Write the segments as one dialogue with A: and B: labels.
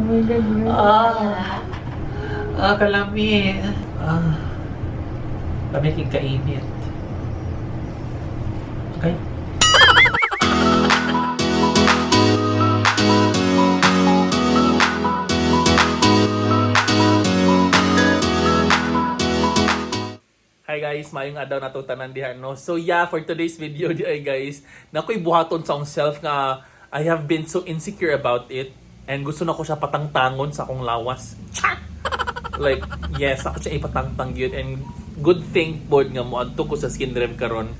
A: my God, yun.
B: Kalami. Kami kainit. Okay? Hi guys, mayong adlaw na itong tanan diha, no? So yeah, for today's video diha guys, nako'y buhaton sa akong self nga I have been so insecure about it and gusto na ko siya patangtangon sa akong lawas. Like, yes, ako siya ipatangtang yun and good thing board nga mo adto ko sa skin rev karon.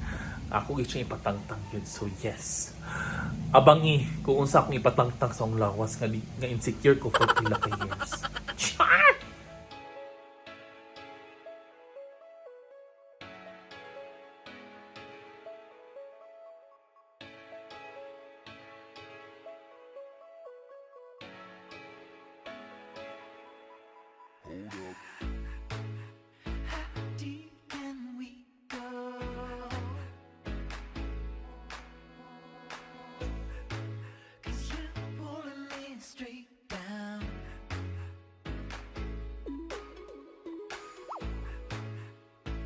B: Ako siya ipatangtang yun. So yes. Abangi kung unsa akong ipatangtang sa akong lawas nga insecure ko for pila ka years.
C: How deep can we go? 'Cause you're pulling me straight down.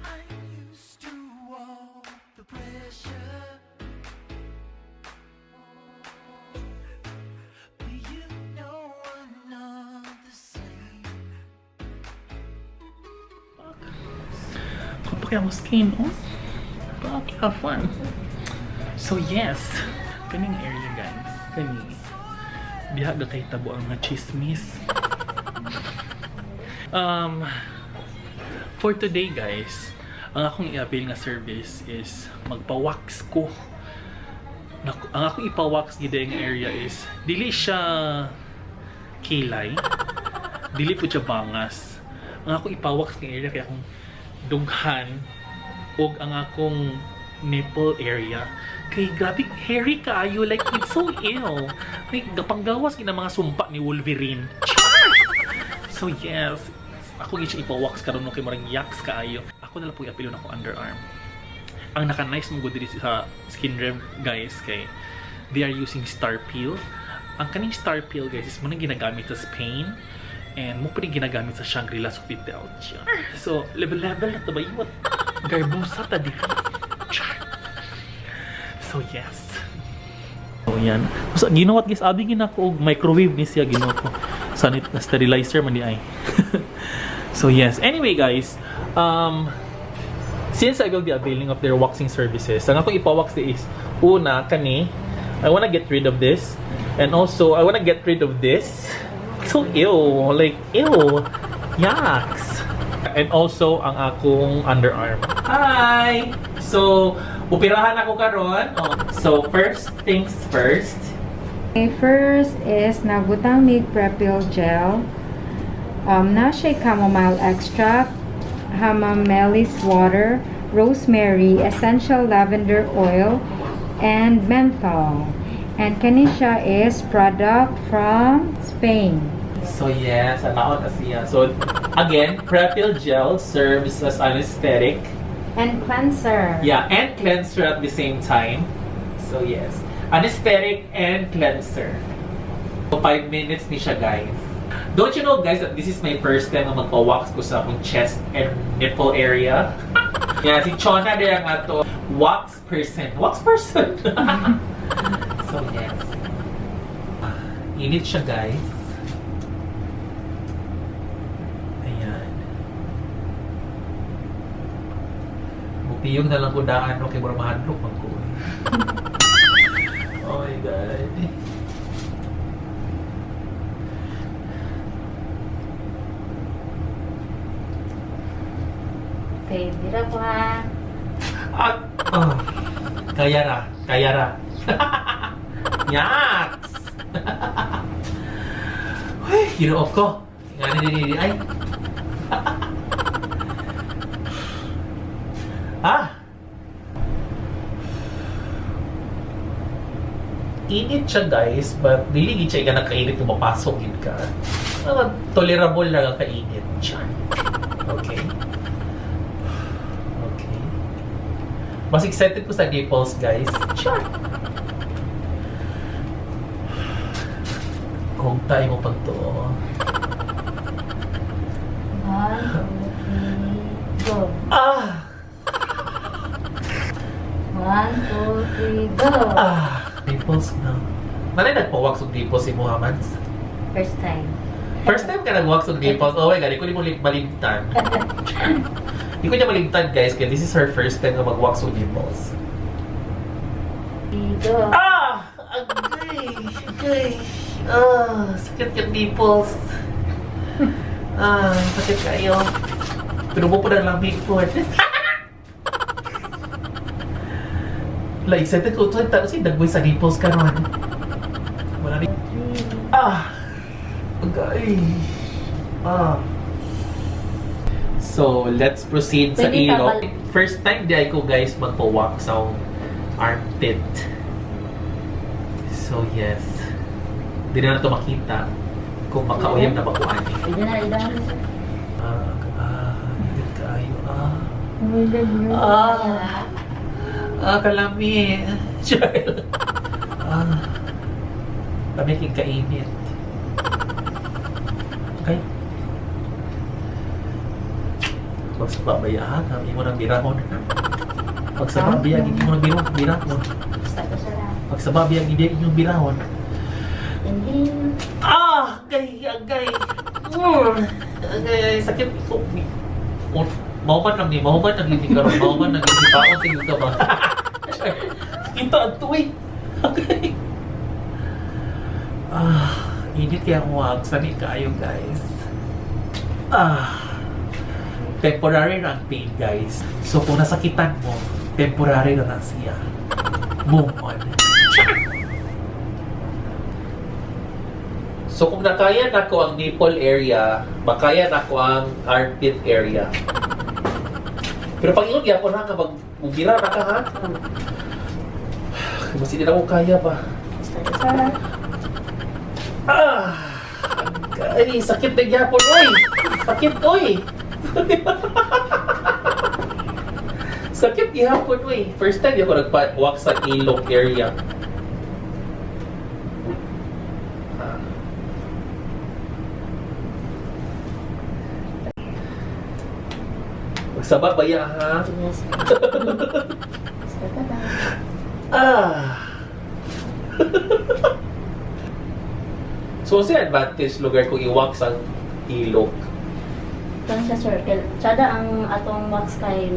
C: I'm used to all the pressure, but you know I'm not the same.
B: Kaya mo skin, oh? Bakit have fun? So yes, kaning area guys, kani diha ga kay tabo ang mga chismis. For today guys, ang akong i-avail nga service is magpa-wax ko. Ang akong ipa-wax gid ang area is dili siya kilay, dili po siya bangas. Ang akong ipa-wax nga area kaya akong dughan og ang akong nipple area kay grabe hairy kaayo, like it's so ill, like gapanggawas gina mga sumpa ni Wolverine. So yes, ako gyud ipa-wax karon no kay marang yaks kaayo. Ako na lang po i-apilon ako underarm. Ang naka-nice mo gud diri sa skin rev guys kay they are using star peel. Ang kaning star peel guys is mo nang ginagamit sa Spain and mo pa rin ginagamit sa Shangri-La Sofitel. So, level na ito ba yun? Garbusa ta di. So, yes. So, yan. So, ginawa guys, abi ginako og microwave ni siya ginawa ko. Sanit na sterilizer man di ay. So, yes. Anyway, guys, since I will be availing of their waxing services, ang ako ipa-wax is, una, kani, I wanna get rid of this. And also, I wanna get rid of this. So ew, like ew, yucks. And also ang akong underarm. Hi. So upirahan ako karon. So first things first.
A: Okay, first is nabutang mig prepil gel. Na siya chamomile extract, hamamelis water, rosemary, essential lavender oil, and menthol. And kani siya is product from Spain.
B: So yes, anaon na siya. So again, prepil gel serves as anesthetic.
A: And cleanser.
B: Yeah, and cleanser at the same time. So yes, anesthetic and cleanser. So 5 minutes ni siya guys. Don't you know guys that this is my first time na magpa-wax ko sa akong chest and nipple area? Yeah, si Chona din ang ato wax person. Wax person! So yes. Init siya guys. Ayan. Bukiyong na lang ko daan no kay mura mahadlok man ko. Oh my god.
A: Okay, dira ko ha.
B: At kaya ra. Yaks! Uy, hino-off ko. Nga nini ay. Init siya guys, but dili gid siya nakainit kung mapasok gid ka. Tolerable lang ang kainit. Okay. Okay. Mas excited ko sa nipples guys. Hugtay mo pag to.
A: 1, 2, 3, go.
B: Ah!
A: 1, 2, 3, go.
B: Nipples na. Nanay nagpa-wax og nipples si Muhammad?
A: First time.
B: First time ka nag-wax og nipples? Oh my God, hindi ko maligtan. Hindi ko niya maligtan, guys, kaya this is her first time na mag-wax og nipples.
A: Go.
B: Ah! Agay! Agay! Sakit yung nipples. Sakit kayo. Pero mo po na lamig po. Like, excited ko ito. Tapos yung nagboy sa nipples ka naman. Wala rin. Agay. So, let's proceed sa
A: Pwede
B: ilok.
A: ka
B: First time di ko, guys, magpa-wax sa armpit. So, yes. Hindi na ito makita kung makauyam na bakuan.
A: Pwede na, idahan.
B: Hindi kayo.
A: Oh my God, yun.
B: Kalami. Child. Kami king kainit. Okay. Magsababayaan. Hindi mo nang birahon. Magsababayaan. Hindi mo nang birahon.
A: Basta ko siya lang.
B: Magsababayaan. Hindi yung birahon.
A: Hindi.
B: Agay. Agay. Agay. Sakit. Mauman lang ni. Mauman lang ni karon. Mauman lang ni. Paon tingin ka ba? Kita ato eh. Okay. Init kaya huwag. Sani kayo, guys. Temporary lang pain, guys. So, kung nasakitan mo, temporary na lang siya. Move on. So, kung nakaya na ko ang nipple area, makaya na ko ang armpit area. Pero pag iyon, yapon na ka, mag-ugira na ka, ha? Mas hindi na ko kaya pa.
A: Basta ko siya lang.
B: Ay, sakit na yapon, oy! Sakit, oy! Sakit yapon, oy! First time, di ako nagpa-wax sa ilong area. Magsaba ba ya, ha?
A: Yes. Basta ka lang.
B: So, sa advantage lugar kung i-wax ang ilok?
A: Kuan siya circle. Tsada ang atong wax kay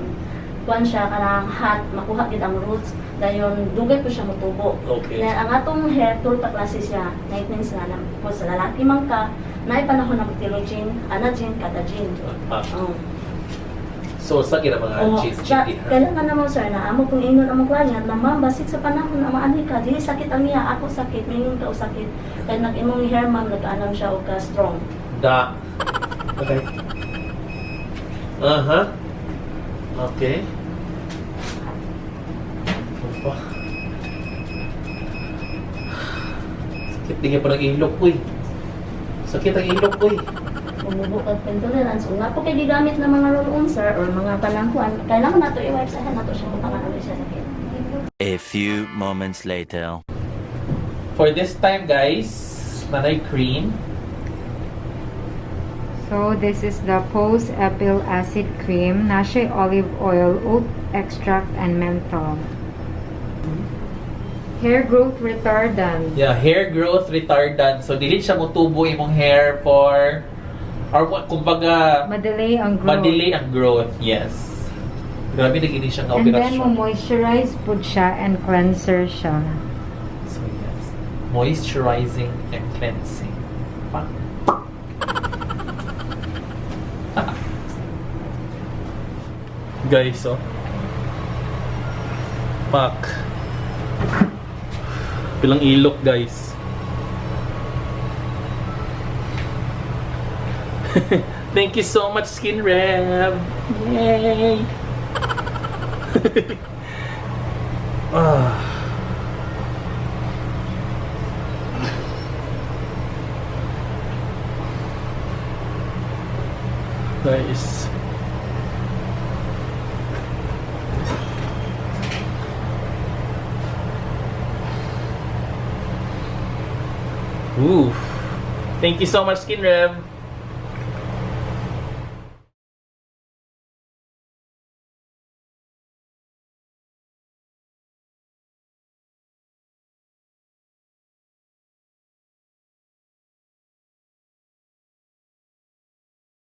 A: kuan siya kanang hot, makuha gid ang roots. Dayon dugay po siya motubo.
B: Okay.
A: Kaya ang atong hair tool pa klase siya. Night means na kung sa lalaki man ka, naay panahon na magtilogin, anagin, katagin.
B: So, sa gina mga cheat-cheat, ha?
A: Kailangan naman sir na amo kung ingon ang mga client na ma'am basig sa panahon na maani ka, dili sakit ang niya, ako sakit, mingon ka o sakit. Kaya nag-imong hair ma'am, nag-anam siya o ka strong.
B: Da. Okay. Okay. Opa. Sakit din pa ng ilok ko eh. Sakit ang ilok ko eh.
A: Bumubukad tolerance. Kung nga po kayo gigamit ng mga roll-on sir or mga panangkuan, kailangan nato i-wipe sa hand nato siya kung tangan siya sakit.
D: A few moments later.
B: For this time, guys, nanay cream.
A: So, this is the post-epil acid cream, nashe olive oil, oat extract, and menthol. Hair growth retardant.
B: Yeah, hair growth retardant. So, dili siya motubo imong hair for, or kumbaga,
A: Madelay ang growth.
B: madelay ang growth. Yes. Grabe na gini siya nga
A: And then,
B: operasyon.
A: mo-moisturize po siya and cleanser siya.
B: So, yes. Moisturizing and cleansing. Pa. Guys, oh. Pak. Pilang ilok, guys. Thank you so much, Skin Rev. Yay! Nice. Oof. Thank you so much, Skin Rev.